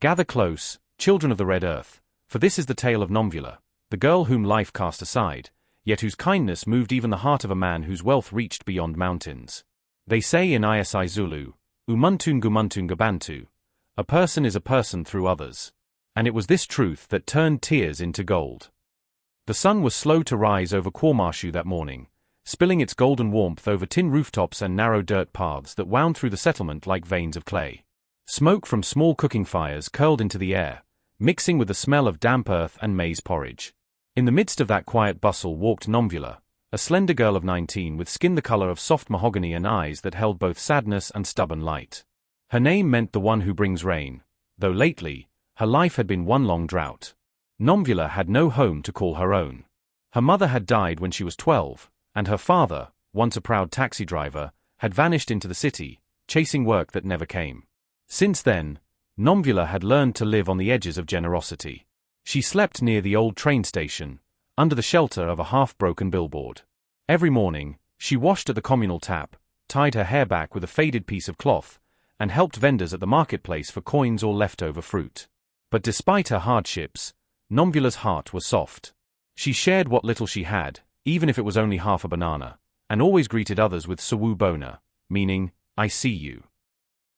Gather close, children of the red earth, for this is the tale of Nomvula, the girl whom life cast aside, yet whose kindness moved even the heart of a man whose wealth reached beyond mountains. They say in Isi Zulu, Umuntu Ngumuntu, a person is a person through others. And it was this truth that turned tears into gold. The sun was slow to rise over KwaMashu that morning, spilling its golden warmth over tin rooftops and narrow dirt paths that wound through the settlement like veins of clay. Smoke from small cooking fires curled into the air, mixing with the smell of damp earth and maize porridge. In the midst of that quiet bustle walked Nomvula, a slender girl of 19 with skin the color of soft mahogany and eyes that held both sadness and stubborn light. Her name meant the one who brings rain, though lately, her life had been one long drought. Nomvula had no home to call her own. Her mother had died when she was 12, and her father, once a proud taxi driver, had vanished into the city, chasing work that never came. Since then, Nomvula had learned to live on the edges of generosity. She slept near the old train station, under the shelter of a half-broken billboard. Every morning, she washed at the communal tap, tied her hair back with a faded piece of cloth, and helped vendors at the marketplace for coins or leftover fruit. But despite her hardships, Nomvula's heart was soft. She shared what little she had, even if it was only half a banana, and always greeted others with sawubona, meaning, I see you.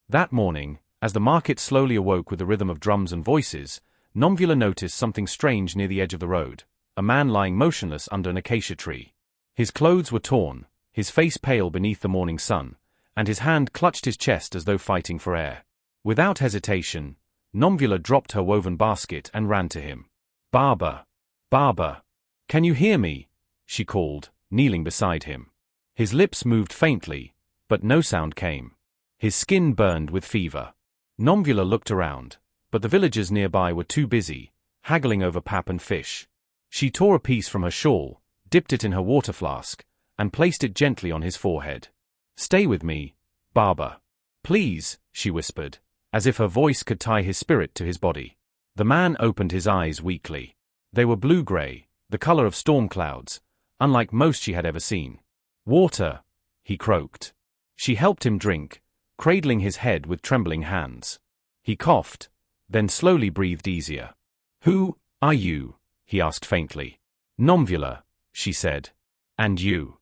That morning, as the market slowly awoke with the rhythm of drums and voices, Nomvula noticed something strange near the edge of the road, a man lying motionless under an acacia tree. His clothes were torn, his face pale beneath the morning sun, and his hand clutched his chest as though fighting for air. Without hesitation, Nomvula dropped her woven basket and ran to him. Baba! Baba! Can you hear me? She called, kneeling beside him. His lips moved faintly, but no sound came. His skin burned with fever. Nomvula looked around, but the villagers nearby were too busy, haggling over pap and fish. She tore a piece from her shawl, dipped it in her water flask, and placed it gently on his forehead. Stay with me, Baba. Please, she whispered, as if her voice could tie his spirit to his body. The man opened his eyes weakly. They were blue-gray, the color of storm clouds, unlike most she had ever seen. Water, he croaked. She helped him drink, cradling his head with trembling hands. He coughed, then slowly breathed easier. Who are you? He asked faintly. Nomvula, she said. And you?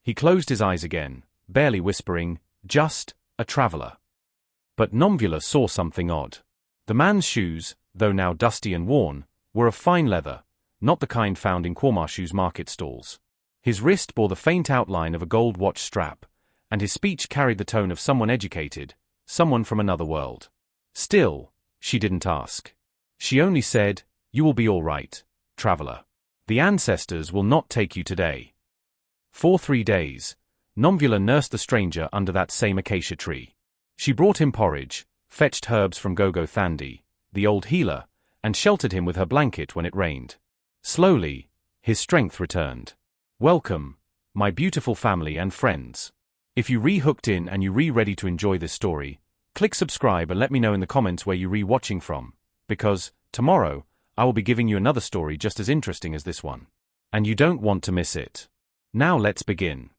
He closed his eyes again, barely whispering, just a traveler. But Nomvula saw something odd. The man's shoes, though now dusty and worn, were of fine leather, not the kind found in KwaMashu's market stalls. His wrist bore the faint outline of a gold watch strap, and his speech carried the tone of someone educated, someone from another world. Still, she didn't ask. She only said, You will be all right, traveler. The ancestors will not take you today. For 3 days, Nomvula nursed the stranger under that same acacia tree. She brought him porridge, fetched herbs from Gogo Thandi, the old healer, and sheltered him with her blanket when it rained. Slowly, his strength returned. Welcome, my beautiful family and friends. If you re-hooked in and you re-ready to enjoy this story, click subscribe and let me know in the comments where you re-watching from, because, tomorrow, I will be giving you another story just as interesting as this one. And you don't want to miss it. Now let's begin.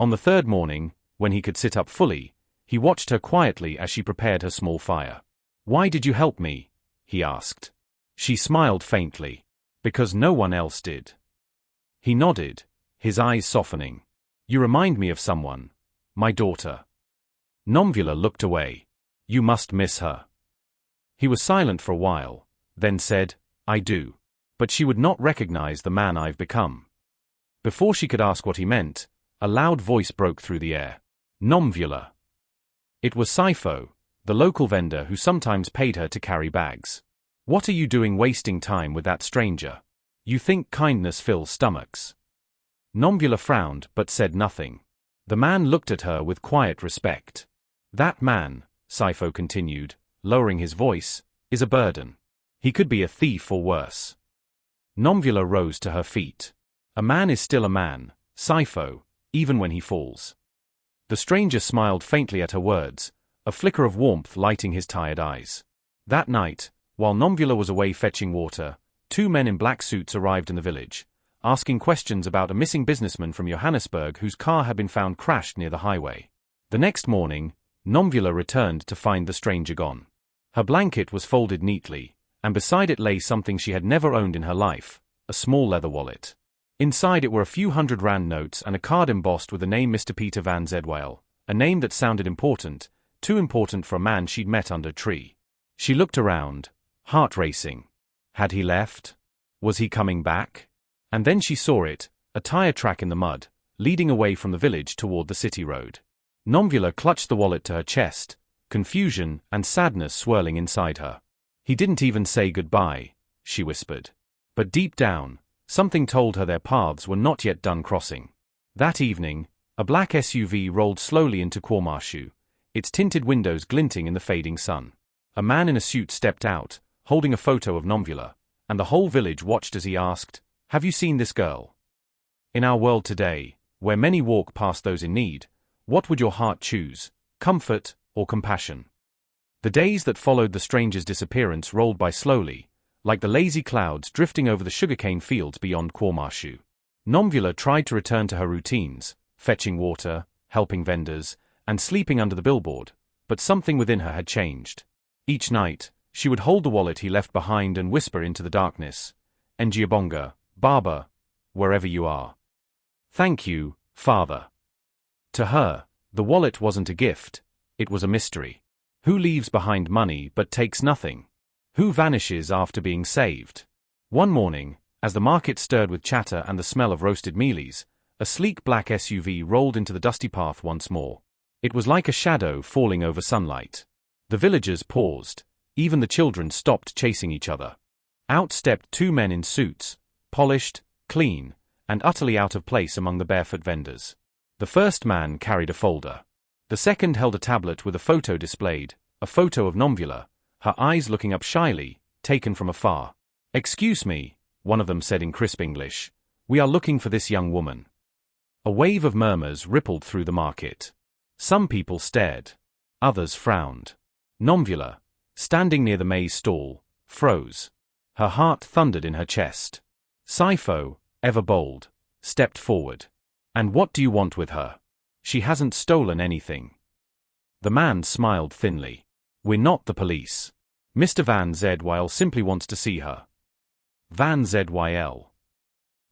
On the third morning, when he could sit up fully, he watched her quietly as she prepared her small fire. Why did you help me? He asked. She smiled faintly. Because no one else did. He nodded, his eyes softening. You remind me of someone. My daughter. Nomvula looked away. You must miss her. He was silent for a while, then said, I do. But she would not recognize the man I've become. Before she could ask what he meant, a loud voice broke through the air. Nomvula. It was Sifo, the local vendor who sometimes paid her to carry bags. What are you doing wasting time with that stranger? You think kindness fills stomachs. Nomvula frowned but said nothing. The man looked at her with quiet respect. That man, Sifo continued, lowering his voice, is a burden. He could be a thief or worse. Nomvula rose to her feet. A man is still a man, Sifo, even when he falls. The stranger smiled faintly at her words, a flicker of warmth lighting his tired eyes. That night, while Nomvula was away fetching water, 2 men in black suits arrived in the village, asking questions about a missing businessman from Johannesburg whose car had been found crashed near the highway. The next morning, Nomvula returned to find the stranger gone. Her blanket was folded neatly, and beside it lay something she had never owned in her life, a small leather wallet. Inside it were a few R100 notes and a card embossed with the name Mr. Pieter van Zyl, a name that sounded important, too important for a man she'd met under a tree. She looked around, heart racing. Had he left? Was he coming back? And then she saw it, a tire track in the mud, leading away from the village toward the city road. Nomvula clutched the wallet to her chest, confusion and sadness swirling inside her. He didn't even say goodbye, she whispered. But deep down, something told her their paths were not yet done crossing. That evening, a black SUV rolled slowly into KwaMashu, its tinted windows glinting in the fading sun. A man in a suit stepped out, holding a photo of Nomvula, and the whole village watched as he asked, "Have you seen this girl?" In our world today, where many walk past those in need, what would your heart choose, comfort or compassion? The days that followed the stranger's disappearance rolled by slowly, like the lazy clouds drifting over the sugarcane fields beyond KwaMashu. Nomvula tried to return to her routines, fetching water, helping vendors, and sleeping under the billboard, but something within her had changed. Each night, she would hold the wallet he left behind and whisper into the darkness, "Njiyabonga, Baba, wherever you are. Thank you, Father." To her, the wallet wasn't a gift, it was a mystery. Who leaves behind money but takes nothing? Who vanishes after being saved? One morning, as the market stirred with chatter and the smell of roasted mealies, a sleek black SUV rolled into the dusty path once more. It was like a shadow falling over sunlight. The villagers paused, even the children stopped chasing each other. Out stepped two men in suits, polished, clean, and utterly out of place among the barefoot vendors. The first man carried a folder. The second held a tablet with a photo displayed, a photo of Nomvula, her eyes looking up shyly, taken from afar. "Excuse me," one of them said in crisp English, "we are looking for this young woman." A wave of murmurs rippled through the market. Some people stared. Others frowned. Nomvula, standing near the maize stall, froze. Her heart thundered in her chest. Sifo, ever bold, stepped forward. "And what do you want with her? She hasn't stolen anything." The man smiled thinly. "We're not the police. Mr. Van Zyl simply wants to see her." Van Zyl.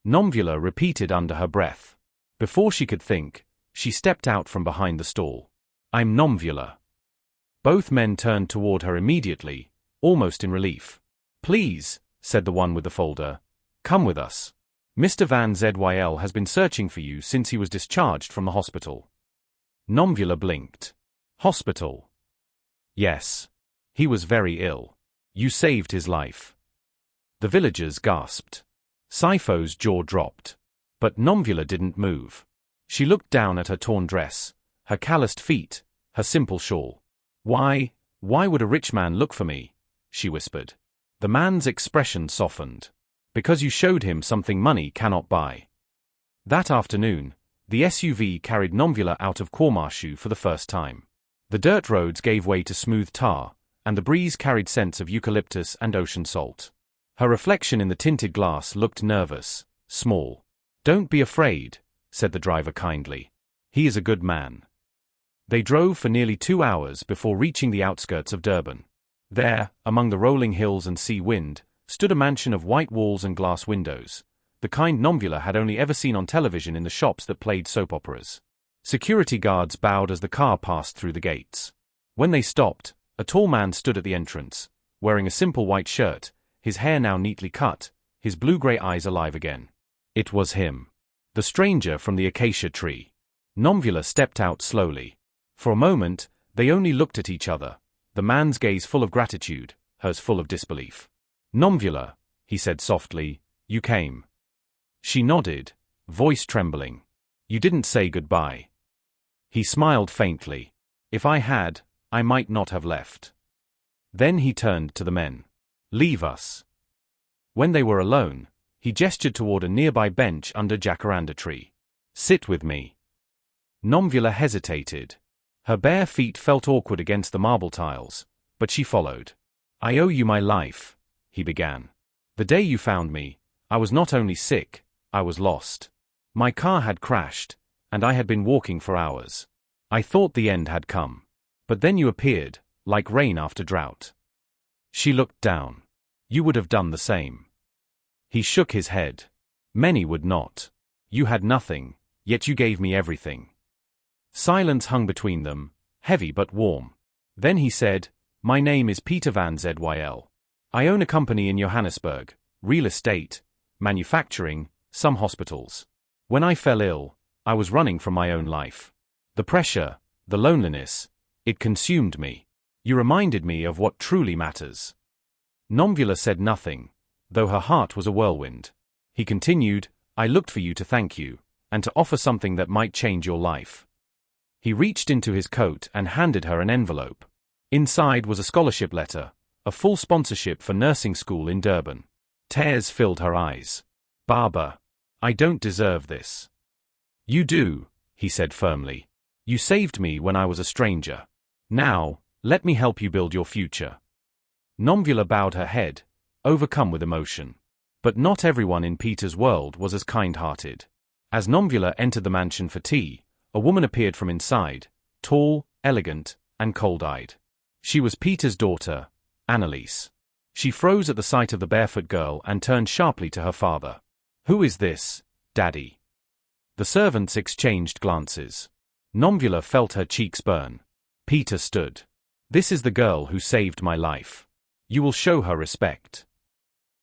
Nomvula repeated under her breath. Before she could think, she stepped out from behind the stall. "I'm Nomvula." Both men turned toward her immediately, almost in relief. "Please," said the one with the folder, "come with us. Mr. Van Zyl has been searching for you since he was discharged from the hospital." Nomvula blinked. "Hospital?" "Yes. He was very ill. You saved his life." The villagers gasped. Sifo's jaw dropped. But Nomvula didn't move. She looked down at her torn dress, her calloused feet, her simple shawl. Why would a rich man look for me?" she whispered. The man's expression softened. "Because you showed him something money cannot buy." That afternoon, the SUV carried Nomvula out of KwaMashu for the first time. The dirt roads gave way to smooth tar, and the breeze carried scents of eucalyptus and ocean salt. Her reflection in the tinted glass looked nervous, small. "Don't be afraid," said the driver kindly. "He is a good man." They drove for nearly 2 hours before reaching the outskirts of Durban. There, among the rolling hills and sea wind, stood a mansion of white walls and glass windows, the kind Nomvula had only ever seen on television in the shops that played soap operas. Security guards bowed as the car passed through the gates. When they stopped, a tall man stood at the entrance, wearing a simple white shirt, his hair now neatly cut, his blue-grey eyes alive again. It was him. The stranger from the acacia tree. Nomvula stepped out slowly. For a moment, they only looked at each other, the man's gaze full of gratitude, hers full of disbelief. "Nomvula," he said softly, "you came." She nodded, voice trembling. "You didn't say goodbye." He smiled faintly. "If I had, I might not have left." Then he turned to the men. "Leave us." When they were alone, he gestured toward a nearby bench under jacaranda tree. "Sit with me." Nomvula hesitated. Her bare feet felt awkward against the marble tiles, but she followed. "I owe you my life," he began. "The day you found me, I was not only sick, I was lost. My car had crashed, and I had been walking for hours. I thought the end had come. But then you appeared, like rain after drought. She looked down. You would have done the same. He shook his head. Many would not. You had nothing, yet you gave me everything. Silence hung between them, heavy but warm. Then he said, My name is Pieter van Zyl. I own a company in Johannesburg, real estate, manufacturing, some hospitals. When I fell ill, I was running from my own life. The pressure, the loneliness, it consumed me. You reminded me of what truly matters. Nomvula said nothing, though her heart was a whirlwind. He continued, I looked for you to thank you, and to offer something that might change your life. He reached into his coat and handed her an envelope. Inside was a scholarship letter, a full sponsorship for nursing school in Durban. Tears filled her eyes. Baba, I don't deserve this. You do, he said firmly. You saved me when I was a stranger. Now, let me help you build your future. Nomvula bowed her head, overcome with emotion. But not everyone in Pieter's world was as kind-hearted. As Nomvula entered the mansion for tea, a woman appeared from inside, tall, elegant, and cold-eyed. She was Pieter's daughter, Annelies. She froze at the sight of the barefoot girl and turned sharply to her father. Who is this, Daddy? The servants exchanged glances. Nomvula felt her cheeks burn. Pieter stood. This is the girl who saved my life. You will show her respect.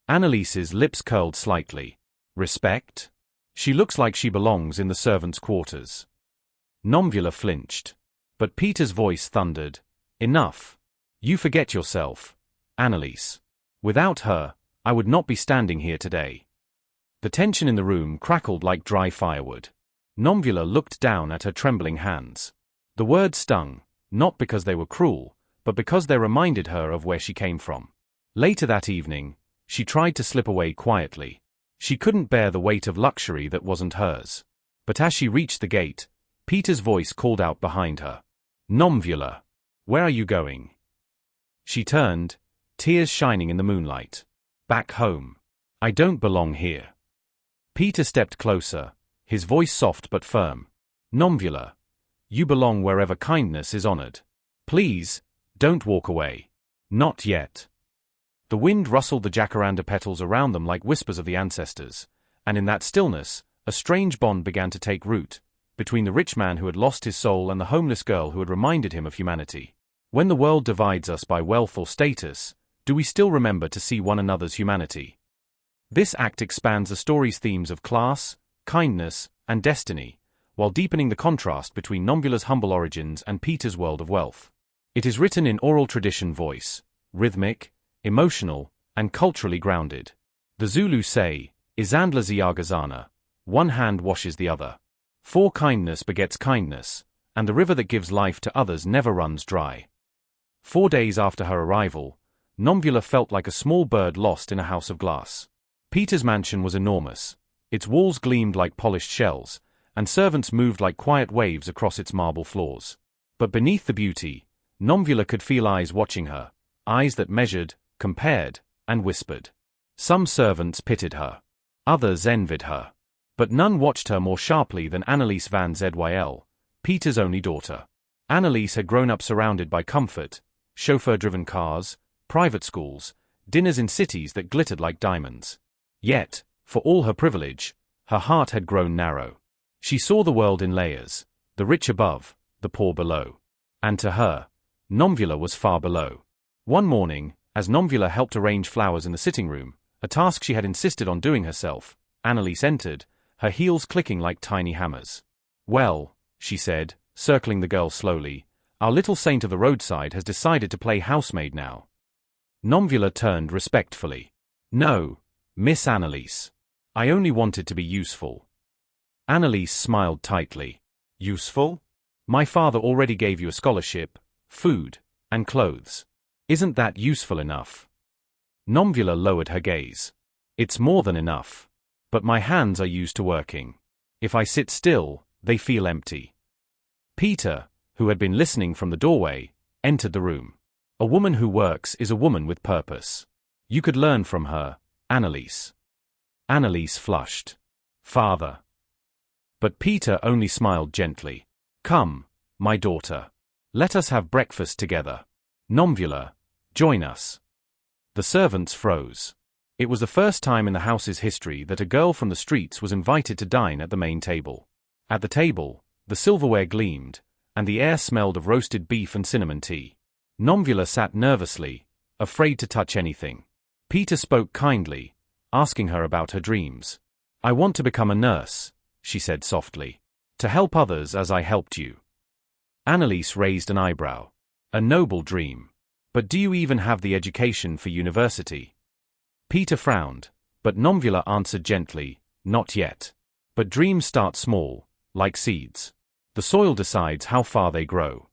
Annelies's lips curled slightly. Respect? She looks like she belongs in the servants' quarters. Nomvula flinched. But Pieter's voice thundered. Enough. You forget yourself, Annelies. Without her, I would not be standing here today. The tension in the room crackled like dry firewood. Nomvula looked down at her trembling hands. The words stung, not because they were cruel, but because they reminded her of where she came from. Later that evening, she tried to slip away quietly. She couldn't bear the weight of luxury that wasn't hers. But as she reached the gate, Pieter's voice called out behind her. Nomvula, where are you going? She turned, tears shining in the moonlight. Back home. I don't belong here. Pieter stepped closer, his voice soft but firm. Nomvula, you belong wherever kindness is honored. Please, don't walk away. Not yet. The wind rustled the jacaranda petals around them like whispers of the ancestors, and in that stillness, a strange bond began to take root, between the rich man who had lost his soul and the homeless girl who had reminded him of humanity. When the world divides us by wealth or status, do we still remember to see one another's humanity? This act expands the story's themes of class, kindness, and destiny, while deepening the contrast between Nomvula's humble origins and Pieter's world of wealth. It is written in oral tradition voice, rhythmic, emotional, and culturally grounded. The Zulu say, Izandla ziyagazana, one hand washes the other. For kindness begets kindness, and the river that gives life to others never runs dry. 4 days after her arrival, Nomvula felt like a small bird lost in a house of glass. Pieter's mansion was enormous. Its walls gleamed like polished shells, and servants moved like quiet waves across its marble floors. But beneath the beauty, Nomvula could feel eyes watching her, eyes that measured, compared, and whispered. Some servants pitied her. Others envied her. But none watched her more sharply than Annelies van Zyl, Pieter's only daughter. Annelies had grown up surrounded by comfort, chauffeur-driven cars, private schools, dinners in cities that glittered like diamonds. Yet, for all her privilege, her heart had grown narrow. She saw the world in layers, the rich above, the poor below. And to her, Nomvula was far below. One morning, as Nomvula helped arrange flowers in the sitting room, a task she had insisted on doing herself, Annelies entered, her heels clicking like tiny hammers. Well, she said, circling the girl slowly, our little saint of the roadside has decided to play housemaid now. Nomvula turned respectfully. No, Miss Annelies. I only wanted to be useful. Annelies smiled tightly. Useful? My father already gave you a scholarship, food, and clothes. Isn't that useful enough? Nomvula lowered her gaze. It's more than enough. But my hands are used to working. If I sit still, they feel empty. Pieter, who had been listening from the doorway, entered the room. A woman who works is a woman with purpose. You could learn from her, Annelies. Annelies flushed. Father. But Pieter only smiled gently. Come, my daughter. Let us have breakfast together. Nomvula, join us. The servants froze. It was the first time in the house's history that a girl from the streets was invited to dine at the main table. At the table, the silverware gleamed, and the air smelled of roasted beef and cinnamon tea. Nomvula sat nervously, afraid to touch anything. Pieter spoke kindly, asking her about her dreams. "I want to become a nurse," she said softly. "To help others as I helped you." Anneliese raised an eyebrow. "A noble dream. But do you even have the education for university?" Pieter frowned, but Nomvula answered gently, "Not yet. But dreams start small, like seeds. The soil decides how far they grow."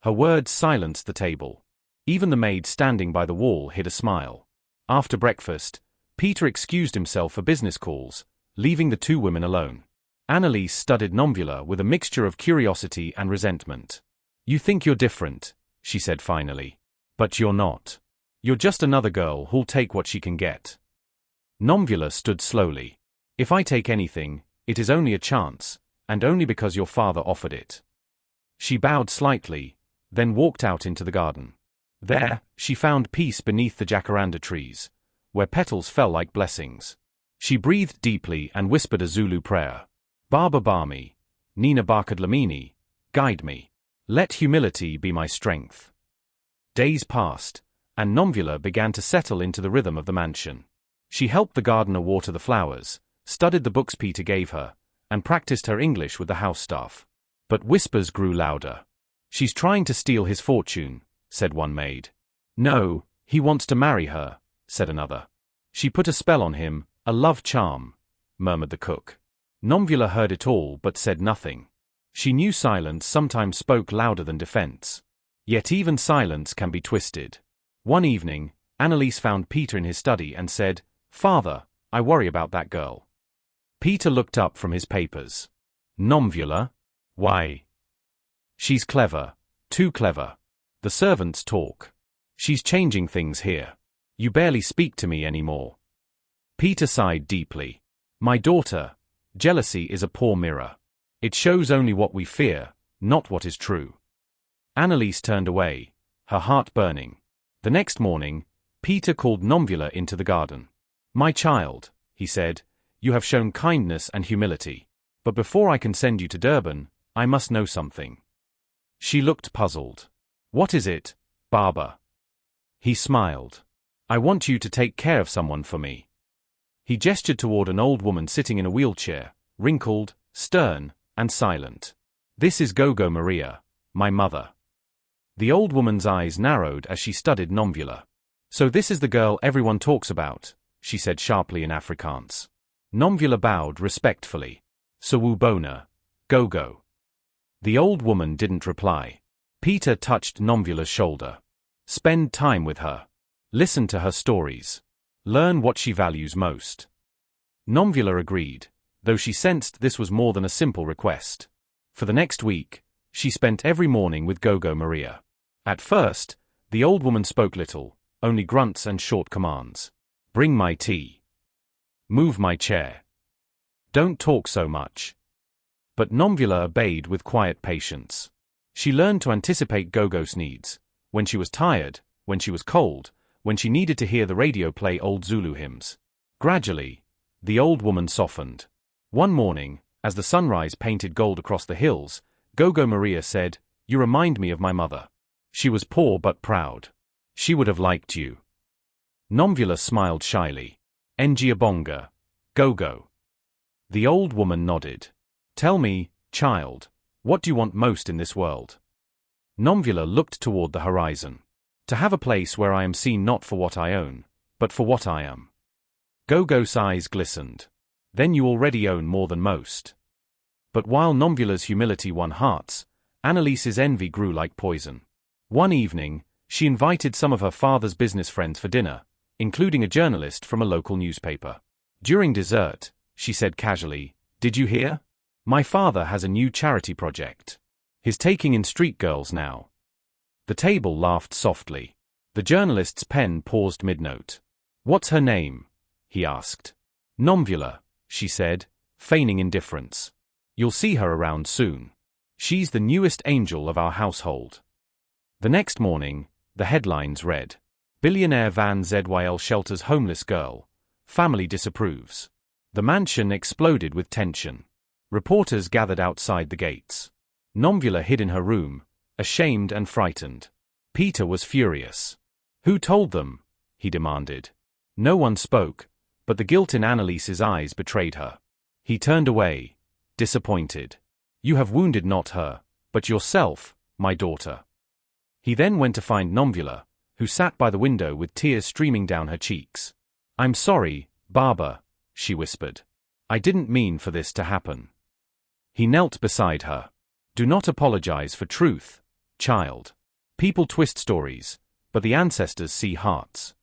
Her words silenced the table. Even the maid standing by the wall hid a smile. After breakfast, Pieter excused himself for business calls, leaving the two women alone. Anneliese studied Nomvula with a mixture of curiosity and resentment. "You think you're different," she said finally. "But you're not. You're just another girl who'll take what she can get." Nomvula stood slowly. "If I take anything, it is only a chance, and only because your father offered it." She bowed slightly, then walked out into the garden. There, she found peace beneath the jacaranda trees, where petals fell like blessings. She breathed deeply and whispered a Zulu prayer. "Baba Bami, Nina Bakadlamini, guide me. Let humility be my strength." Days passed, and Nomvula began to settle into the rhythm of the mansion. She helped the gardener water the flowers, studied the books Pieter gave her, and practiced her English with the house staff. But whispers grew louder. "She's trying to steal his fortune," said one maid. "No, he wants to marry her," said another. "She put a spell on him, a love charm," murmured the cook. Nomvula heard it all but said nothing. She knew silence sometimes spoke louder than defense. Yet even silence can be twisted. One evening, Anneliese found Pieter in his study and said, "Father, I worry about that girl." Pieter looked up from his papers. "Nomvula? Why?" "She's clever. Too clever. The servants talk. She's changing things here. You barely speak to me anymore." Pieter sighed deeply. "My daughter, jealousy is a poor mirror. It shows only what we fear, not what is true." Anneliese turned away, her heart burning. The next morning, Pieter called Nomvula into the garden. "My child," he said, "you have shown kindness and humility. But before I can send you to Durban, I must know something." She looked puzzled. "What is it, Baba?" He smiled. "I want you to take care of someone for me." He gestured toward an old woman sitting in a wheelchair, wrinkled, stern, and silent. "This is Gogo Maria, my mother." The old woman's eyes narrowed as she studied Nomvula. "So this is the girl everyone talks about," she said sharply in Afrikaans. Nomvula bowed respectfully. "Sawubona, Gogo." The old woman didn't reply. Pieter touched Nomvula's shoulder. "Spend time with her. Listen to her stories. Learn what she values most." Nomvula agreed, though she sensed this was more than a simple request. For the next week, she spent every morning with Gogo Maria. At first, the old woman spoke little, only grunts and short commands. "Bring my tea. Move my chair. Don't talk so much." But Nomvula obeyed with quiet patience. She learned to anticipate Gogo's needs, when she was tired, when she was cold, when she needed to hear the radio play old Zulu hymns. Gradually, the old woman softened. One morning, as the sunrise painted gold across the hills, Gogo Maria said, "You remind me of my mother. She was poor but proud. She would have liked you." Nomvula smiled shyly. "Ngiabonga, Gogo." The old woman nodded. "Tell me, child, what do you want most in this world?" Nomvula looked toward the horizon. "To have a place where I am seen not for what I own, but for what I am." Gogo's eyes glistened. "Then you already own more than most." But while Nomvula's humility won hearts, Anneliese's envy grew like poison. One evening, she invited some of her father's business friends for dinner, including a journalist from a local newspaper. During dessert, she said casually, "Did you hear? My father has a new charity project. He's taking in street girls now." The table laughed softly. The journalist's pen paused mid-note. "What's her name?" he asked. "Nomvula," she said, feigning indifference. "You'll see her around soon. She's the newest angel of our household." The next morning, the headlines read, Billionaire Van Zyl shelters homeless girl. Family disapproves. The mansion exploded with tension. Reporters gathered outside the gates. Nomvula hid in her room, ashamed and frightened. Pieter was furious. Who told them? He demanded. No one spoke, but the guilt in Annelies's eyes betrayed her. He turned away, disappointed. You have wounded not her, but yourself, my daughter. He then went to find Nomvula, who sat by the window with tears streaming down her cheeks. I'm sorry, Baba, she whispered. I didn't mean for this to happen. He knelt beside her. Do not apologize for truth, child. People twist stories, but the ancestors see hearts.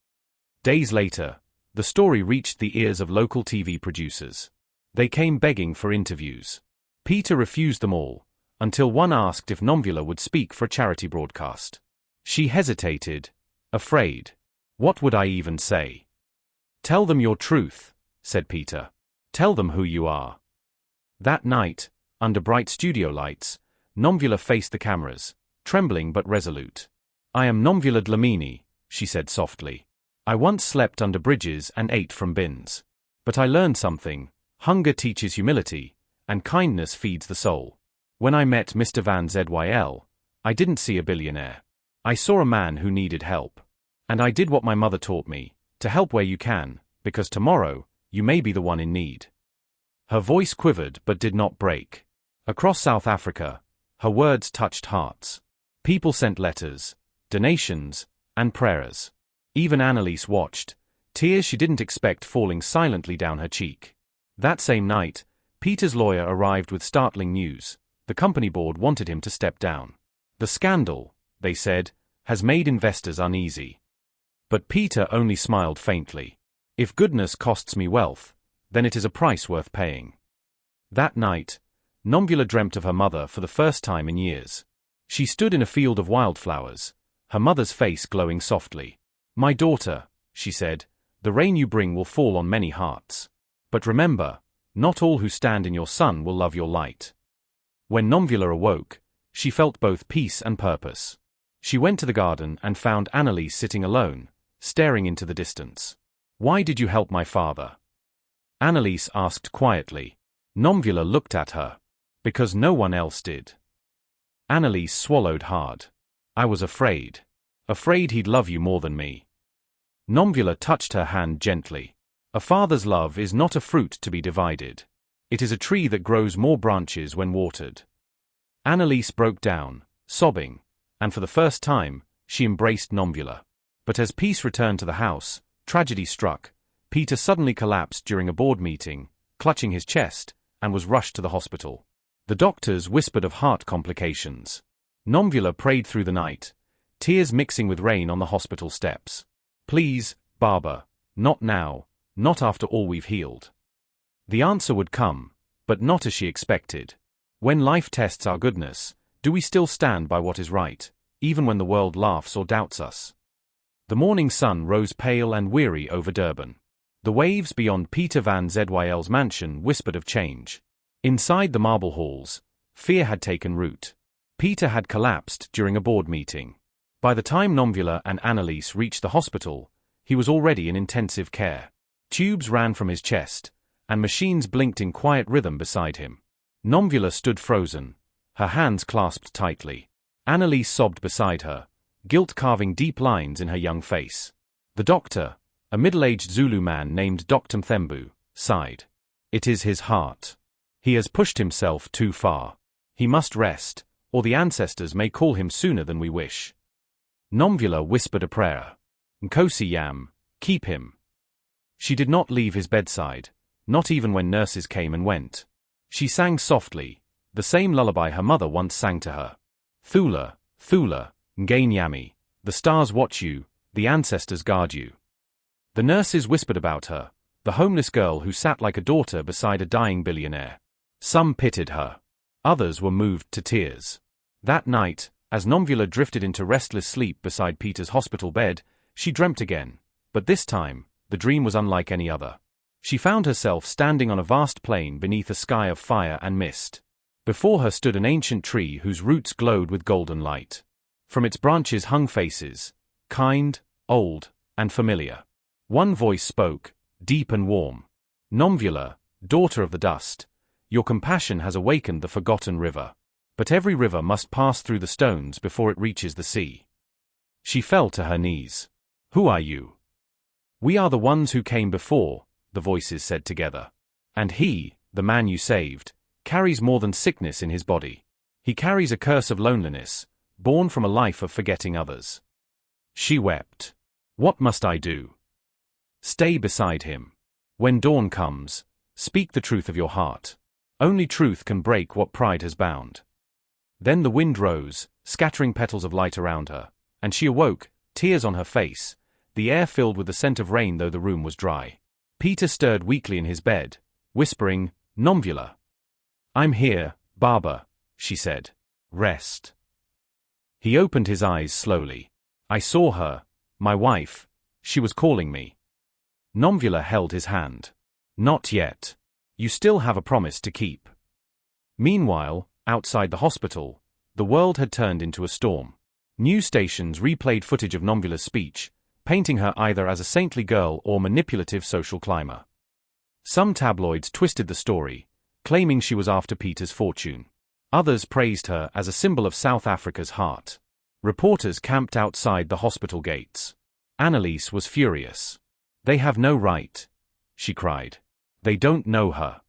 Days later, the story reached the ears of local TV producers. They came begging for interviews. Pieter refused them all, until one asked if Nomvula would speak for a charity broadcast. She hesitated, afraid. What would I even say? Tell them your truth, said Pieter. Tell them who you are. That night, under bright studio lights, Nomvula faced the cameras, trembling but resolute. I am Nomvula Dlamini, she said softly. I once slept under bridges and ate from bins. But I learned something. Hunger teaches humility, and kindness feeds the soul. When I met Mr. Van Zyl, I didn't see a billionaire. I saw a man who needed help. And I did what my mother taught me, to help where you can, because tomorrow, you may be the one in need. Her voice quivered but did not break. Across South Africa, her words touched hearts. People sent letters, donations, and prayers. Even Annelies watched, tears she didn't expect falling silently down her cheek. That same night, Pieter's lawyer arrived with startling news. The company board wanted him to step down. The scandal, they said, has made investors uneasy. But Pieter only smiled faintly. If goodness costs me wealth, then it is a price worth paying. That night, Nomvula dreamt of her mother for the first time in years. She stood in a field of wildflowers, her mother's face glowing softly. My daughter, she said, the rain you bring will fall on many hearts. But remember, not all who stand in your sun will love your light. When Nomvula awoke, she felt both peace and purpose. She went to the garden and found Annelies sitting alone, staring into the distance. Why did you help my father? Annelies asked quietly. Nomvula looked at her. Because no one else did. Annelies swallowed hard. I was afraid. Afraid he'd love you more than me. Nomvula touched her hand gently. A father's love is not a fruit to be divided. It is a tree that grows more branches when watered. Annelies broke down, sobbing, and for the first time, she embraced Nomvula. But as peace returned to the house, tragedy struck. Pieter suddenly collapsed during a board meeting, clutching his chest, and was rushed to the hospital. The doctors whispered of heart complications. Nomvula prayed through the night, tears mixing with rain on the hospital steps. Please, Baba, not now, not after all we've healed. The answer would come, but not as she expected. When life tests our goodness, do we still stand by what is right, even when the world laughs or doubts us? The morning sun rose pale and weary over Durban. The waves beyond Pieter van Zyl's mansion whispered of change. Inside the marble halls, fear had taken root. Pieter had collapsed during a board meeting. By the time Nomvula and Annelies reached the hospital, he was already in intensive care. Tubes ran from his chest, and machines blinked in quiet rhythm beside him. Nomvula stood frozen, her hands clasped tightly. Annelies sobbed beside her, guilt carving deep lines in her young face. The doctor, a middle-aged Zulu man named Dr. Mthembu, sighed. It is his heart. He has pushed himself too far. He must rest, or the ancestors may call him sooner than we wish. Nomvula whispered a prayer. Nkosi Yam, keep him. She did not leave his bedside, not even when nurses came and went. She sang softly, the same lullaby her mother once sang to her. Thula, Thula, Nganyami, the stars watch you, the ancestors guard you. The nurses whispered about her, the homeless girl who sat like a daughter beside a dying billionaire. Some pitied her. Others were moved to tears. That night, as Nomvula drifted into restless sleep beside Pieter's hospital bed, she dreamt again, but this time, the dream was unlike any other. She found herself standing on a vast plain beneath a sky of fire and mist. Before her stood an ancient tree whose roots glowed with golden light. From its branches hung faces, kind, old, and familiar. One voice spoke, deep and warm. Nomvula, daughter of the dust, your compassion has awakened the forgotten river. But every river must pass through the stones before it reaches the sea. She fell to her knees. Who are you? We are the ones who came before, the voices said together. And he, the man you saved, carries more than sickness in his body. He carries a curse of loneliness, born from a life of forgetting others. She wept. What must I do? Stay beside him. When dawn comes, speak the truth of your heart. Only truth can break what pride has bound. Then the wind rose, scattering petals of light around her, and she awoke, tears on her face, the air filled with the scent of rain though the room was dry. Peter stirred weakly in his bed, whispering, Nomvula. I'm here, Baba, she said. Rest. He opened his eyes slowly. I saw her, my wife, she was calling me. Nomvula held his hand. Not yet. You still have a promise to keep. Meanwhile, outside the hospital, the world had turned into a storm. News stations replayed footage of Nomvula's speech, painting her either as a saintly girl or manipulative social climber. Some tabloids twisted the story, claiming she was after Peter's fortune. Others praised her as a symbol of South Africa's heart. Reporters camped outside the hospital gates. Anneliese was furious. They have no right, she cried. They don't know her.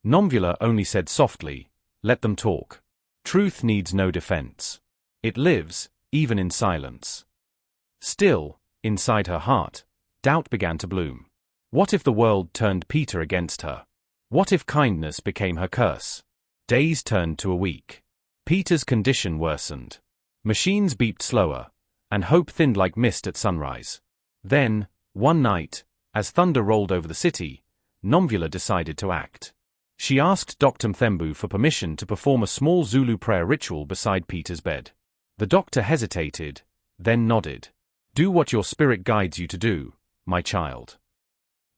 Nomvula only said softly, let them talk. Truth needs no defense. It lives, even in silence. Still, inside her heart, doubt began to bloom. What if the world turned Peter against her? What if kindness became her curse? Days turned to a week. Peter's condition worsened. Machines beeped slower, and hope thinned like mist at sunrise. Then, one night, as thunder rolled over the city, Nomvula decided to act. She asked Dr. Mthembu for permission to perform a small Zulu prayer ritual beside Peter's bed. The doctor hesitated, then nodded. Do what your spirit guides you to do, my child.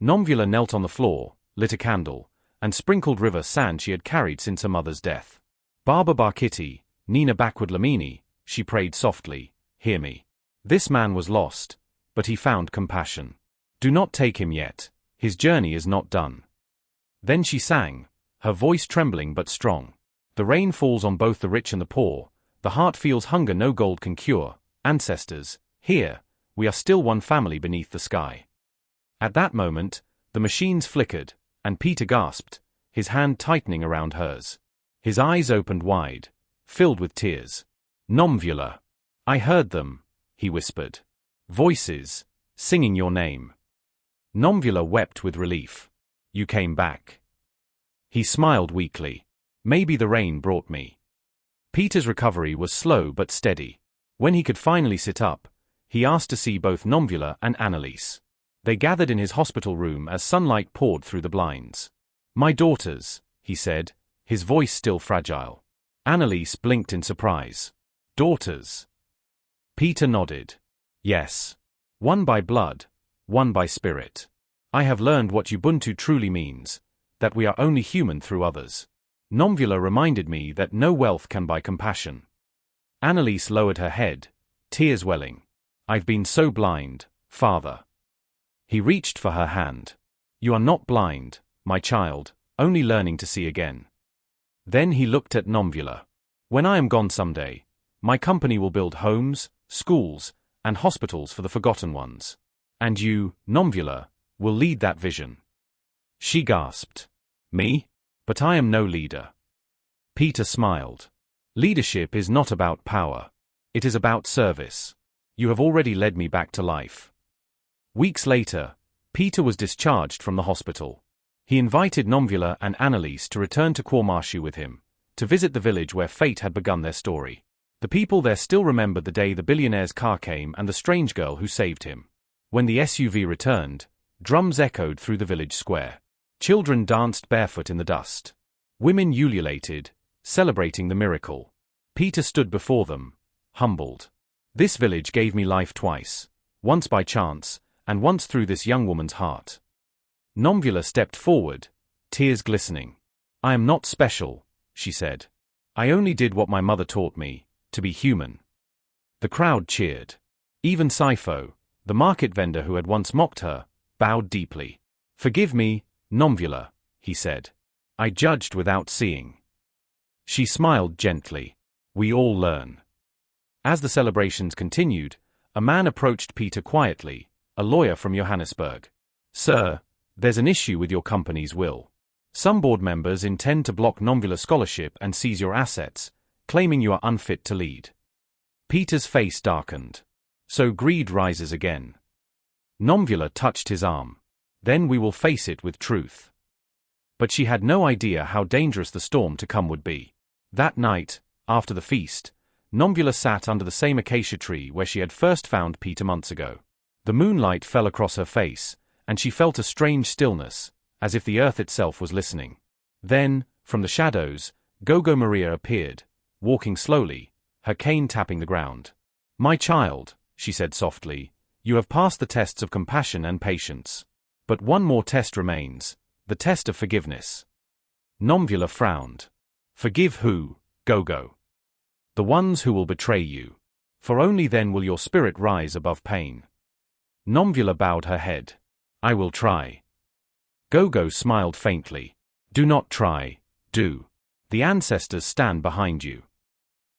Nomvula knelt on the floor, lit a candle, and sprinkled river sand she had carried since her mother's death. Baba Bakiti, Nina backward Lamini, she prayed softly, hear me. This man was lost, but he found compassion. Do not take him yet, his journey is not done. Then she sang, her voice trembling but strong. The rain falls on both the rich and the poor, the heart feels hunger no gold can cure, ancestors, here, we are still one family beneath the sky. At that moment, the machines flickered, and Peter gasped, his hand tightening around hers. His eyes opened wide, filled with tears. Nomvula. I heard them, he whispered. Voices, singing your name. Nomvula wept with relief. You came back. He smiled weakly. Maybe the rain brought me. Peter's recovery was slow but steady. When he could finally sit up, he asked to see both Nomvula and Anneliese. They gathered in his hospital room as sunlight poured through the blinds. My daughters, he said, his voice still fragile. Anneliese blinked in surprise. Daughters. Peter nodded. Yes. One by blood, one by spirit. I have learned what Ubuntu truly means, that we are only human through others. Nomvula reminded me that no wealth can buy compassion. Anneliese lowered her head, tears welling. I've been so blind, Father. He reached for her hand. You are not blind, my child, only learning to see again. Then he looked at Nomvula. When I am gone someday, my company will build homes, schools, and hospitals for the forgotten ones. And you, Nomvula, will lead that vision. She gasped. Me? But I am no leader. Peter smiled. Leadership is not about power. It is about service. You have already led me back to life. Weeks later, Peter was discharged from the hospital. He invited Nomvula and Anneliese to return to KwaMashu with him, to visit the village where fate had begun their story. The people there still remembered the day the billionaire's car came and the strange girl who saved him. When the SUV returned, drums echoed through the village square. Children danced barefoot in the dust. Women ululated, celebrating the miracle. Peter stood before them, humbled. This village gave me life twice, once by chance, and once through this young woman's heart. Nomvula stepped forward, tears glistening. I am not special, she said. I only did what my mother taught me, to be human. The crowd cheered. Even Sifo, The market vendor who had once mocked her bowed deeply. "Forgive me, Nomvula," he said. "I judged without seeing." She smiled gently. "We all learn." As the celebrations continued, a man approached Pieter quietly, a lawyer from Johannesburg. "Sir, there's an issue with your company's will. Some board members intend to block Nomvula scholarship and seize your assets, claiming you are unfit to lead." Pieter's face darkened. "So greed rises again." Nomvula touched his arm. "Then we will face it with truth." But she had no idea how dangerous the storm to come would be. That night, after the feast, Nomvula sat under the same acacia tree where she had first found Pieter months ago. The moonlight fell across her face, and she felt a strange stillness, as if the earth itself was listening. Then, from the shadows, Gogo Maria appeared, walking slowly, her cane tapping the ground. "My child," she said softly, "you have passed the tests of compassion and patience. But one more test remains, the test of forgiveness." Nomvula frowned. "Forgive who, Gogo?" "The ones who will betray you. For only then will your spirit rise above pain." Nomvula bowed her head. "I will try." Gogo smiled faintly. "Do not try, do. The ancestors stand behind you."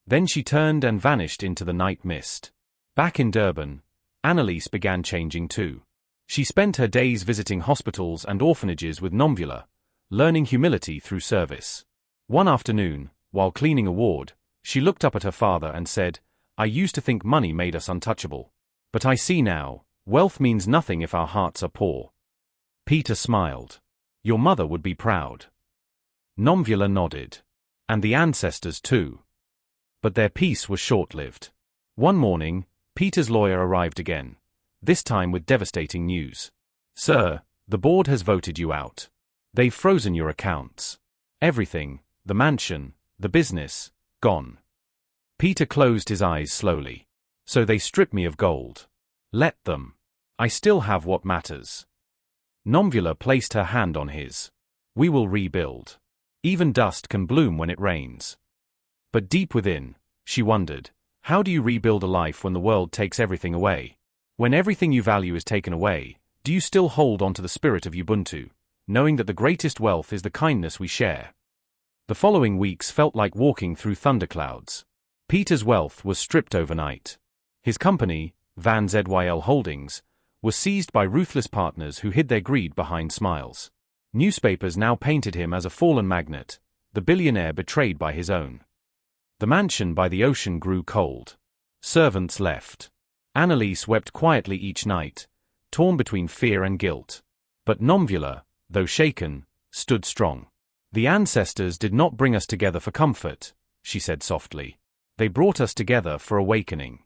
Then she turned and vanished into the night mist. Back in Durban, Anneliese began changing too. She spent her days visiting hospitals and orphanages with Nomvula, learning humility through service. One afternoon, while cleaning a ward, she looked up at her father and said, "I used to think money made us untouchable. But I see now, wealth means nothing if our hearts are poor." Pieter smiled. "Your mother would be proud." Nomvula nodded. "And the ancestors too." But their peace was short-lived. One morning, Pieter's lawyer arrived again, this time with devastating news. "Sir, the board has voted you out. They've frozen your accounts. Everything, the mansion, the business, gone." Pieter closed his eyes slowly. "So they strip me of gold. Let them. I still have what matters." Nomvula placed her hand on his. "We will rebuild. Even dust can bloom when it rains." But deep within, she wondered, how do you rebuild a life when the world takes everything away? When everything you value is taken away, do you still hold on to the spirit of Ubuntu, knowing that the greatest wealth is the kindness we share? The following weeks felt like walking through thunderclouds. Pieter's wealth was stripped overnight. His company, Van Zyl Holdings, was seized by ruthless partners who hid their greed behind smiles. Newspapers now painted him as a fallen magnate, the billionaire betrayed by his own. The mansion by the ocean grew cold. Servants left. Anneliese wept quietly each night, torn between fear and guilt. But Nomvula, though shaken, stood strong. "The ancestors did not bring us together for comfort," she said softly. "They brought us together for awakening."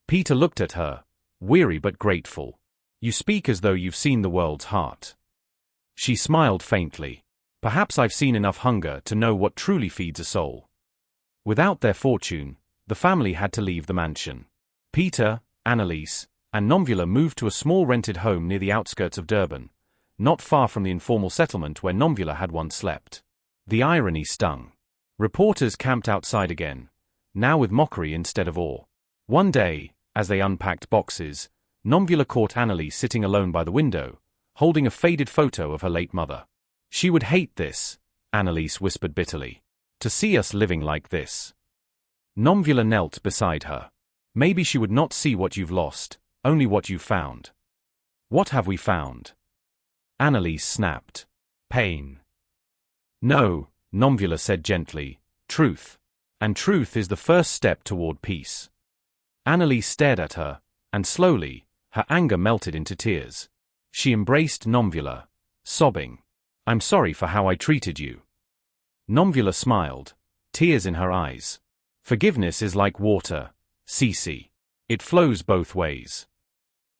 Pieter looked at her, weary but grateful. "You speak as though you've seen the world's heart." She smiled faintly. "Perhaps I've seen enough hunger to know what truly feeds a soul." Without their fortune, the family had to leave the mansion. Pieter, Anneliese, and Nomvula moved to a small rented home near the outskirts of Durban, not far from the informal settlement where Nomvula had once slept. The irony stung. Reporters camped outside again, now with mockery instead of awe. One day, as they unpacked boxes, Nomvula caught Anneliese sitting alone by the window, holding a faded photo of her late mother. "She would hate this," Anneliese whispered bitterly. "To see us living like this." Nomvula knelt beside her. "Maybe she would not see what you've lost, only what you've found." "What have we found?" Anneliese snapped. "Pain." "No," Nomvula said gently, "truth. And truth is the first step toward peace." Anneliese stared at her, and slowly, her anger melted into tears. She embraced Nomvula, sobbing. "I'm sorry for how I treated you." Nomvula smiled, tears in her eyes. "Forgiveness is like water, Cece. It flows both ways."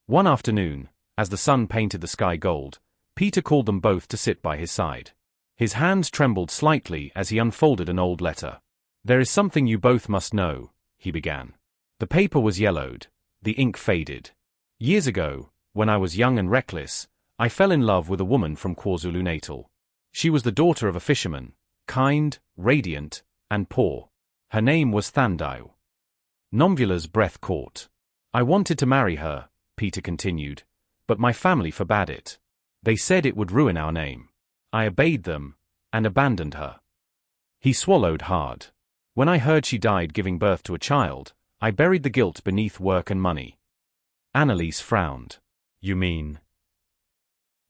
One afternoon, as the sun painted the sky gold, Pieter called them both to sit by his side. His hands trembled slightly as he unfolded an old letter. "There is something you both must know," he began. The paper was yellowed, the ink faded. "Years ago, when I was young and reckless, I fell in love with a woman from KwaZulu-Natal. She was the daughter of a fisherman, kind, radiant, and poor. Her name was Thandile." Nomvula's breath caught. "I wanted to marry her," Pieter continued, but my family forbade it. They said it would ruin our name. I obeyed them, and abandoned her. He swallowed hard. When I heard she died giving birth to a child, I buried the guilt beneath work and money. Annelies frowned. You mean?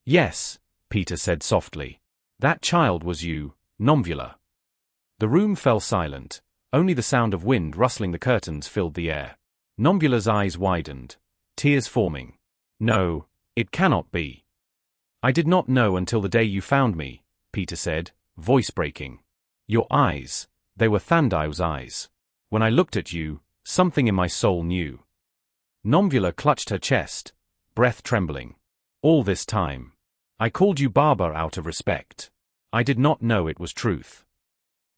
Yes, Pieter said softly. That child was you, Nomvula. The room fell silent. Only the sound of wind rustling the curtains filled the air. Nomvula's eyes widened, tears forming. No, it cannot be. I did not know until the day you found me, Pieter said, voice breaking. Your eyes, they were Thandai's eyes. When I looked at you, something in my soul knew. Nomvula clutched her chest, breath trembling. All this time, I called you Baba out of respect. I did not know it was truth.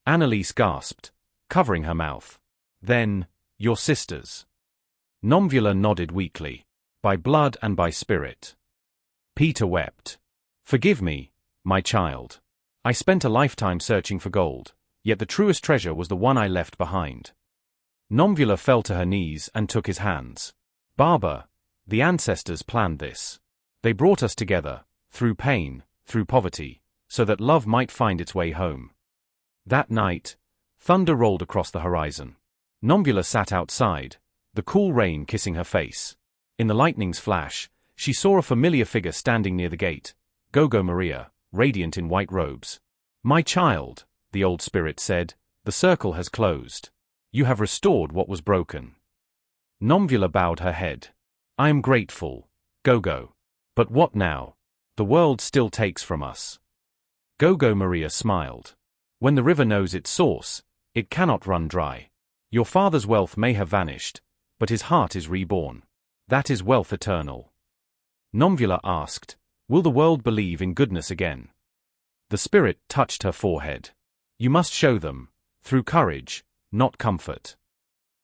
Annelies gasped, covering her mouth. Then, your sisters. Nomvula nodded weakly. By blood and by spirit. Pieter wept. Forgive me, my child. I spent a lifetime searching for gold, yet the truest treasure was the one I left behind. Nomvula fell to her knees and took his hands. Baba, the ancestors planned this. They brought us together, through pain, through poverty, so that love might find its way home. That night, thunder rolled across the horizon. Nomvula sat outside, the cool rain kissing her face. In the lightning's flash, she saw a familiar figure standing near the gate, Gogo Maria, radiant in white robes. My child, the old spirit said, the circle has closed. You have restored what was broken. Nomvula bowed her head. I am grateful, Gogo. But what now? The world still takes from us. Gogo Maria smiled. When the river knows its source, it cannot run dry. Your father's wealth may have vanished, but his heart is reborn. That is wealth eternal. Nomvula asked, will the world believe in goodness again? The spirit touched her forehead. You must show them, through courage, not comfort.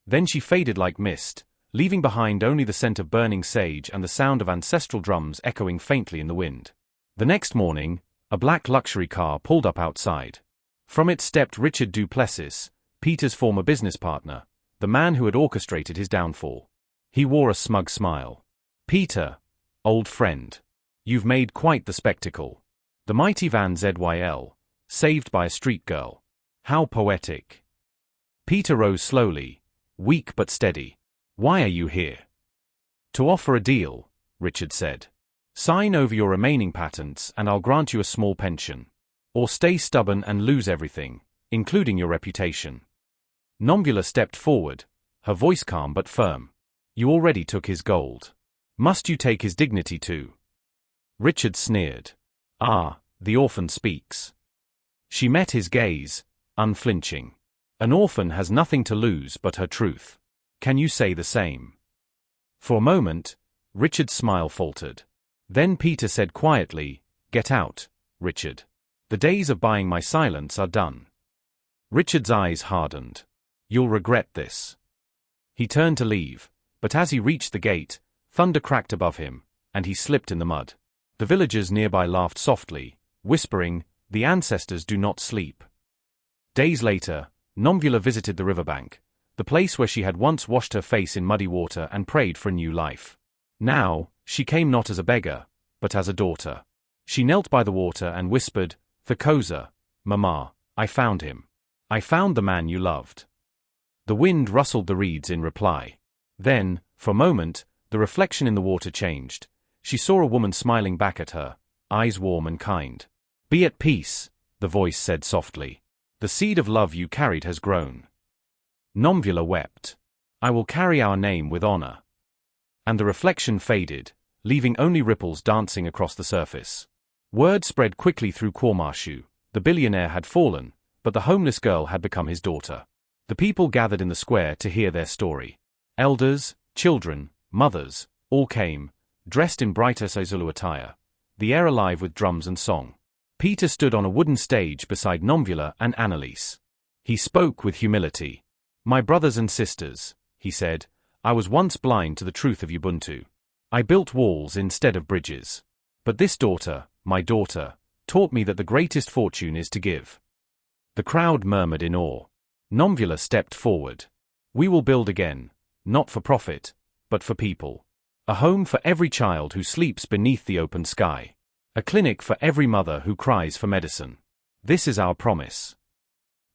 Then she faded like mist, leaving behind only the scent of burning sage and the sound of ancestral drums echoing faintly in the wind. The next morning, a black luxury car pulled up outside. From it stepped Richard du Plessis, Pieter's former business partner, the man who had orchestrated his downfall. He wore a smug smile. Pieter, old friend. You've made quite the spectacle. The mighty Van Zyl, saved by a street girl. How poetic. Pieter rose slowly, weak but steady. Why are you here? To offer a deal, Richard said. Sign over your remaining patents and I'll grant you a small pension. Or stay stubborn and lose everything, including your reputation. Nomvula stepped forward, her voice calm but firm. You already took his gold. Must you take his dignity too? Richard sneered. Ah, the orphan speaks. She met his gaze, unflinching. An orphan has nothing to lose but her truth. Can you say the same? For a moment, Richard's smile faltered. Then Pieter said quietly, Get out, Richard. The days of buying my silence are done. Richard's eyes hardened. You'll regret this. He turned to leave, but as he reached the gate, thunder cracked above him, and he slipped in the mud. The villagers nearby laughed softly, whispering, The ancestors do not sleep. Days later, Nomvula visited the riverbank, the place where she had once washed her face in muddy water and prayed for a new life. Now, she came not as a beggar, but as a daughter. She knelt by the water and whispered, Thokoza, Mama, I found him. I found the man you loved. The wind rustled the reeds in reply. Then, for a moment, the reflection in the water changed. She saw a woman smiling back at her, eyes warm and kind. Be at peace, the voice said softly. The seed of love you carried has grown. Nomvula wept. I will carry our name with honor. And the reflection faded, leaving only ripples dancing across the surface. Word spread quickly through KwaMashu. The billionaire had fallen, but the homeless girl had become his daughter. The people gathered in the square to hear their story. Elders, children, mothers, all came, dressed in brighter Zulu attire, the air alive with drums and song. Pieter stood on a wooden stage beside Nomvula and Annelies. He spoke with humility. My brothers and sisters, he said, I was once blind to the truth of Ubuntu. I built walls instead of bridges. But this daughter, my daughter, taught me that the greatest fortune is to give. The crowd murmured in awe. Nomvula stepped forward. We will build again, not for profit, but for people. A home for every child who sleeps beneath the open sky. A clinic for every mother who cries for medicine. This is our promise.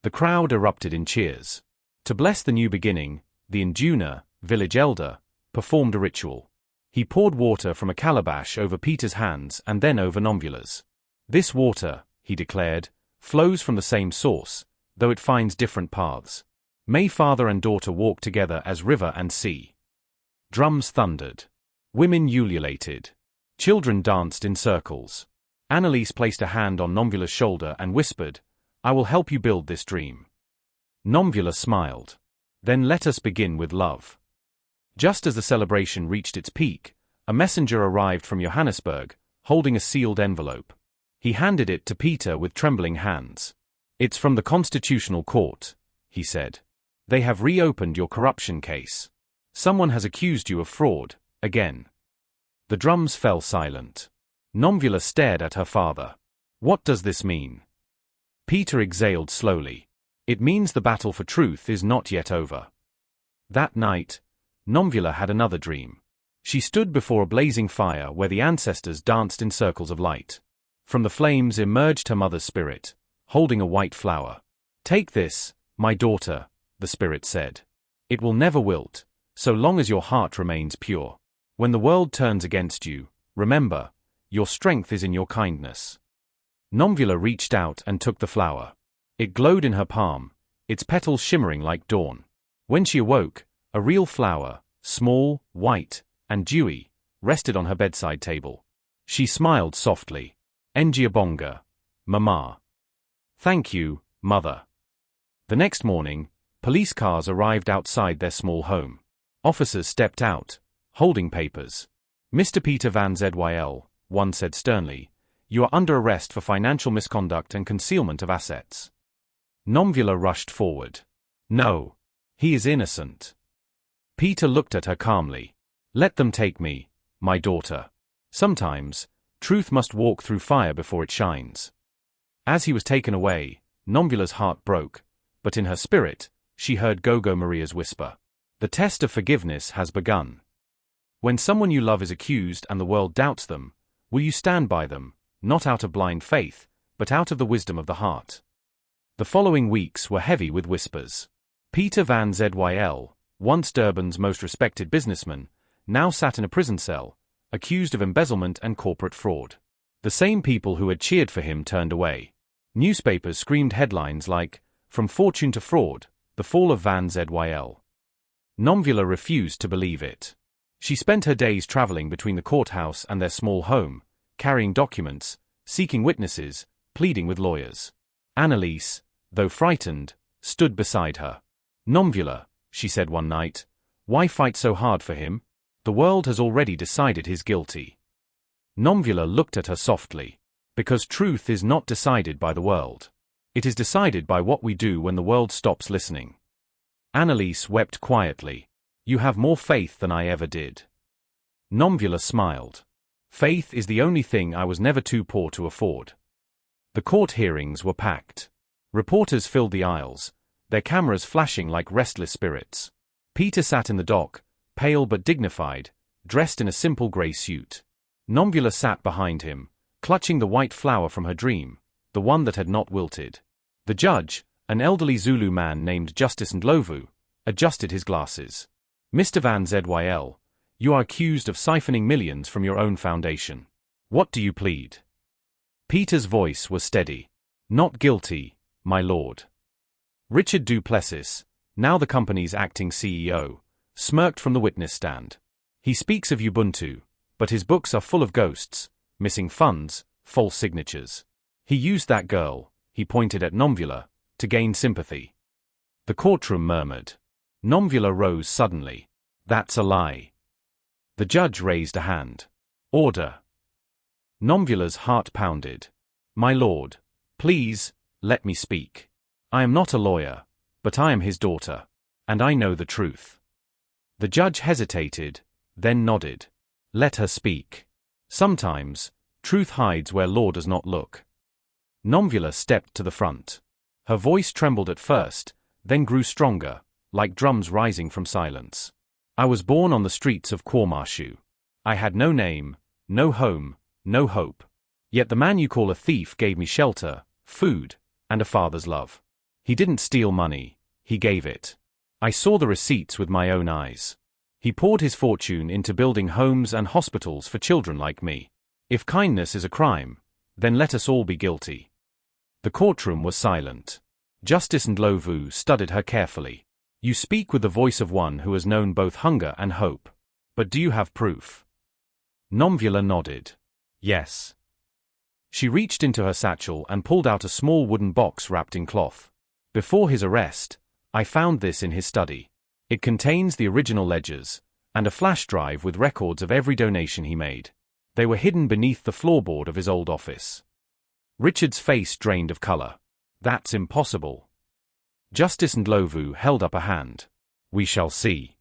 The crowd erupted in cheers. To bless the new beginning, the Induna, village elder, performed a ritual. He poured water from a calabash over Pieter's hands and then over Nomvula's. This water, he declared, flows from the same source, though it finds different paths. May father and daughter walk together as river and sea. Drums thundered. Women ululated. Children danced in circles. Anneliese placed a hand on Nomvula's shoulder and whispered, "I will help you build this dream." Nomvula smiled. "Then let us begin with love." Just as the celebration reached its peak, a messenger arrived from Johannesburg, holding a sealed envelope. He handed it to Pieter with trembling hands. "It's from the Constitutional Court," he said. "They have reopened your corruption case. Someone has accused you of fraud, again." The drums fell silent. Nomvula stared at her father. "What does this mean?" Pieter exhaled slowly. "It means the battle for truth is not yet over." That night, Nomvula had another dream. She stood before a blazing fire where the ancestors danced in circles of light. From the flames emerged her mother's spirit, holding a white flower. "Take this, my daughter," the spirit said. "It will never wilt, so long as your heart remains pure. When the world turns against you, remember, your strength is in your kindness." Nomvula reached out and took the flower. It glowed in her palm, its petals shimmering like dawn. When she awoke, a real flower, small, white, and dewy, rested on her bedside table. She smiled softly. "Ngiabonga, Mama." "Thank you, Mother." The next morning, police cars arrived outside their small home. Officers stepped out, holding papers. "Mr. Pieter van Zyl," one said sternly, "you are under arrest for financial misconduct and concealment of assets." Nomvula rushed forward. "No. He is innocent." Pieter looked at her calmly. "Let them take me, my daughter. Sometimes, truth must walk through fire before it shines." As he was taken away, Nomvula's heart broke, but in her spirit, she heard Gogo Maria's whisper. "The test of forgiveness has begun." When someone you love is accused and the world doubts them, will you stand by them, not out of blind faith, but out of the wisdom of the heart? The following weeks were heavy with whispers. Pieter van Zyl, once Durban's most respected businessman, now sat in a prison cell, accused of embezzlement and corporate fraud. The same people who had cheered for him turned away. Newspapers screamed headlines like, "From fortune to fraud, the fall of Van Zyl." Nomvula refused to believe it. She spent her days traveling between the courthouse and their small home, carrying documents, seeking witnesses, pleading with lawyers. Anneliese, though frightened, stood beside her. "Nomvula," she said one night, "why fight so hard for him? The world has already decided he's guilty." Nomvula looked at her softly. "Because truth is not decided by the world. It is decided by what we do when the world stops listening." Anneliese wept quietly. "You have more faith than I ever did." Nomvula smiled. "Faith is the only thing I was never too poor to afford." The court hearings were packed. Reporters filled the aisles, their cameras flashing like restless spirits. Pieter sat in the dock, pale but dignified, dressed in a simple grey suit. Nomvula sat behind him, clutching the white flower from her dream, the one that had not wilted. The judge, an elderly Zulu man named Justice Ndlovu, adjusted his glasses. "Mr. van Zyl, you are accused of siphoning millions from your own foundation. What do you plead?" Pieter's voice was steady. "Not guilty, my lord." Richard du Plessis, now the company's acting CEO, smirked from the witness stand. "He speaks of Ubuntu, but his books are full of ghosts, missing funds, false signatures. He used that girl," he pointed at Nomvula, "to gain sympathy." The courtroom murmured. Nomvula rose suddenly. "That's a lie." The judge raised a hand. "Order." Nomvula's heart pounded. "My lord, please, let me speak. I am not a lawyer, but I am his daughter, and I know the truth." The judge hesitated, then nodded. "Let her speak. Sometimes, truth hides where law does not look." Nomvula stepped to the front. Her voice trembled at first, then grew stronger, like drums rising from silence. "I was born on the streets of KwaMashu. I had no name, no home, no hope. Yet the man you call a thief gave me shelter, food, and a father's love. He didn't steal money, he gave it. I saw the receipts with my own eyes. He poured his fortune into building homes and hospitals for children like me. If kindness is a crime, then let us all be guilty. The courtroom was silent. Justice Ndlovu studied her carefully. You speak with the voice of one who has known both hunger and hope. But do you have proof? Nomvula nodded. Yes. She reached into her satchel and pulled out a small wooden box wrapped in cloth. Before his arrest, I found this in his study. It contains the original ledgers, and a flash drive with records of every donation he made. They were hidden beneath the floorboard of his old office. Richard's face drained of color. That's impossible. Justice Ndlovu held up a hand. We shall see.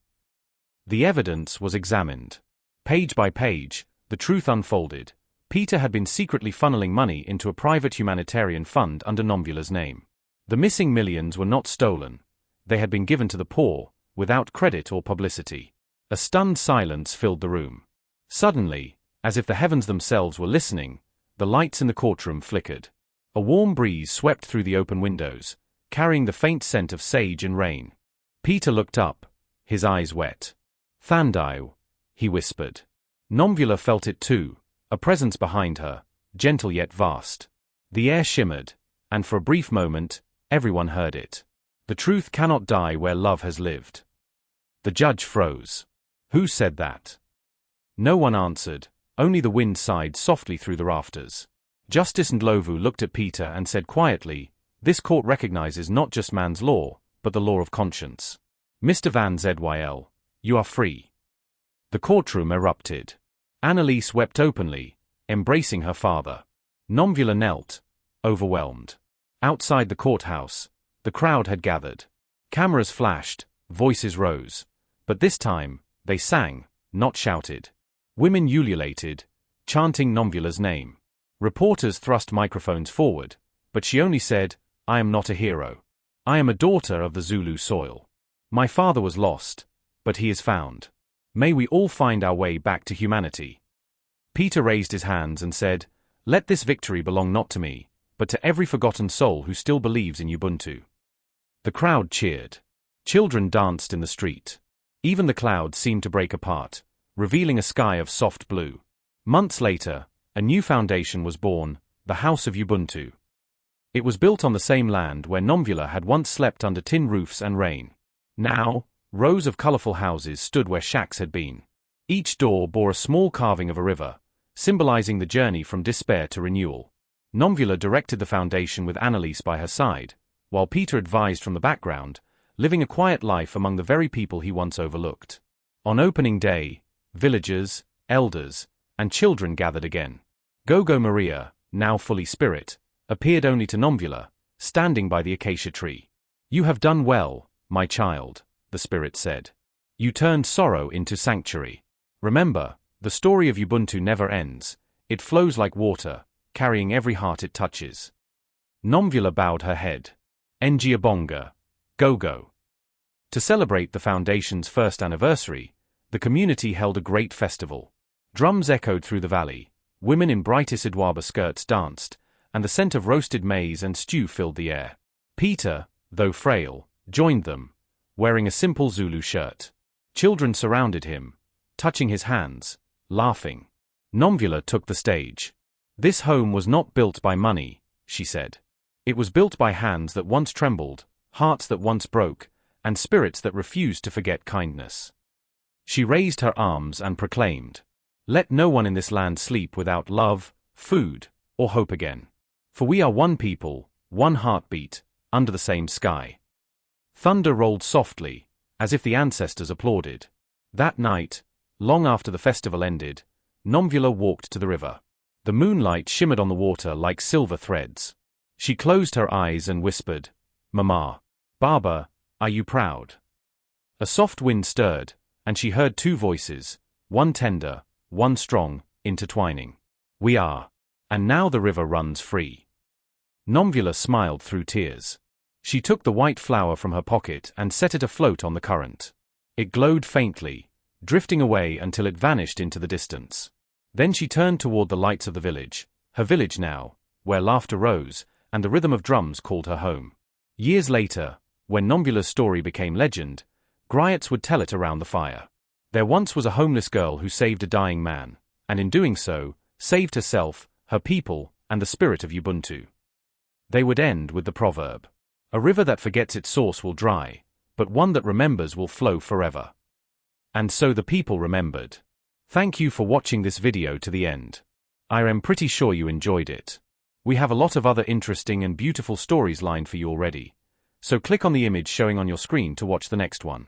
The evidence was examined. Page by page, the truth unfolded. Pieter had been secretly funneling money into a private humanitarian fund under Nomvula's name. The missing millions were not stolen. They had been given to the poor, without credit or publicity. A stunned silence filled the room. Suddenly, as if the heavens themselves were listening, the lights in the courtroom flickered. A warm breeze swept through the open windows, carrying the faint scent of sage and rain. Pieter looked up, his eyes wet. Thandai, he whispered. Nomvula felt it too, a presence behind her, gentle yet vast. The air shimmered, and for a brief moment, everyone heard it. The truth cannot die where love has lived. The judge froze. Who said that? No one answered, only the wind sighed softly through the rafters. Justice Ndlovu looked at Pieter and said quietly, this court recognizes not just man's law, but the law of conscience. Mr. van Zyl, you are free. The courtroom erupted. Anneliese wept openly, embracing her father. Nomvula knelt, overwhelmed. Outside the courthouse, the crowd had gathered. Cameras flashed, voices rose. But this time, they sang, not shouted. Women ululated, chanting Nomvula's name. Reporters thrust microphones forward, but she only said, I am not a hero. I am a daughter of the Zulu soil. My father was lost, but he is found. May we all find our way back to humanity. Pieter raised his hands and said, let this victory belong not to me, but to every forgotten soul who still believes in Ubuntu. The crowd cheered. Children danced in the street. Even the clouds seemed to break apart, revealing a sky of soft blue. Months later, a new foundation was born, the House of Ubuntu. It was built on the same land where Nomvula had once slept under tin roofs and rain. Now, rows of colorful houses stood where shacks had been. Each door bore a small carving of a river, symbolizing the journey from despair to renewal. Nomvula directed the foundation with Anneliese by her side, while Pieter advised from the background, living a quiet life among the very people he once overlooked. On opening day, villagers, elders, and children gathered again. Gogo Maria, now fully spirit, appeared only to Nomvula, standing by the acacia tree. You have done well, my child, the spirit said. You turned sorrow into sanctuary. Remember, the story of Ubuntu never ends, it flows like water, carrying every heart it touches. Nomvula bowed her head. Ngiabonga, Gogo. To celebrate the foundation's first anniversary, the community held a great festival. Drums echoed through the valley, women in brightest Idwaba skirts danced, and the scent of roasted maize and stew filled the air. Pieter, though frail, joined them, wearing a simple Zulu shirt. Children surrounded him, touching his hands, laughing. Nomvula took the stage. This home was not built by money, she said. It was built by hands that once trembled, hearts that once broke, and spirits that refused to forget kindness. She raised her arms and proclaimed, let no one in this land sleep without love, food, or hope again. For we are one people, one heartbeat, under the same sky. Thunder rolled softly, as if the ancestors applauded. That night, long after the festival ended, Nomvula walked to the river. The moonlight shimmered on the water like silver threads. She closed her eyes and whispered, Mama, Baba, are you proud? A soft wind stirred, and she heard two voices, one tender, one strong, intertwining. We are. And now the river runs free. Nomvula smiled through tears. She took the white flower from her pocket and set it afloat on the current. It glowed faintly, drifting away until it vanished into the distance. Then she turned toward the lights of the village, her village now, where laughter rose, and the rhythm of drums called her home. Years later, when Nomvula's story became legend, griots would tell it around the fire. There once was a homeless girl who saved a dying man, and in doing so, saved herself, her people, and the spirit of Ubuntu. They would end with the proverb, "A river that forgets its source will dry, but one that remembers will flow forever." And so the people remembered. Thank you for watching this video to the end. I am pretty sure you enjoyed it. We have a lot of other interesting and beautiful stories lined for you already, so click on the image showing on your screen to watch the next one.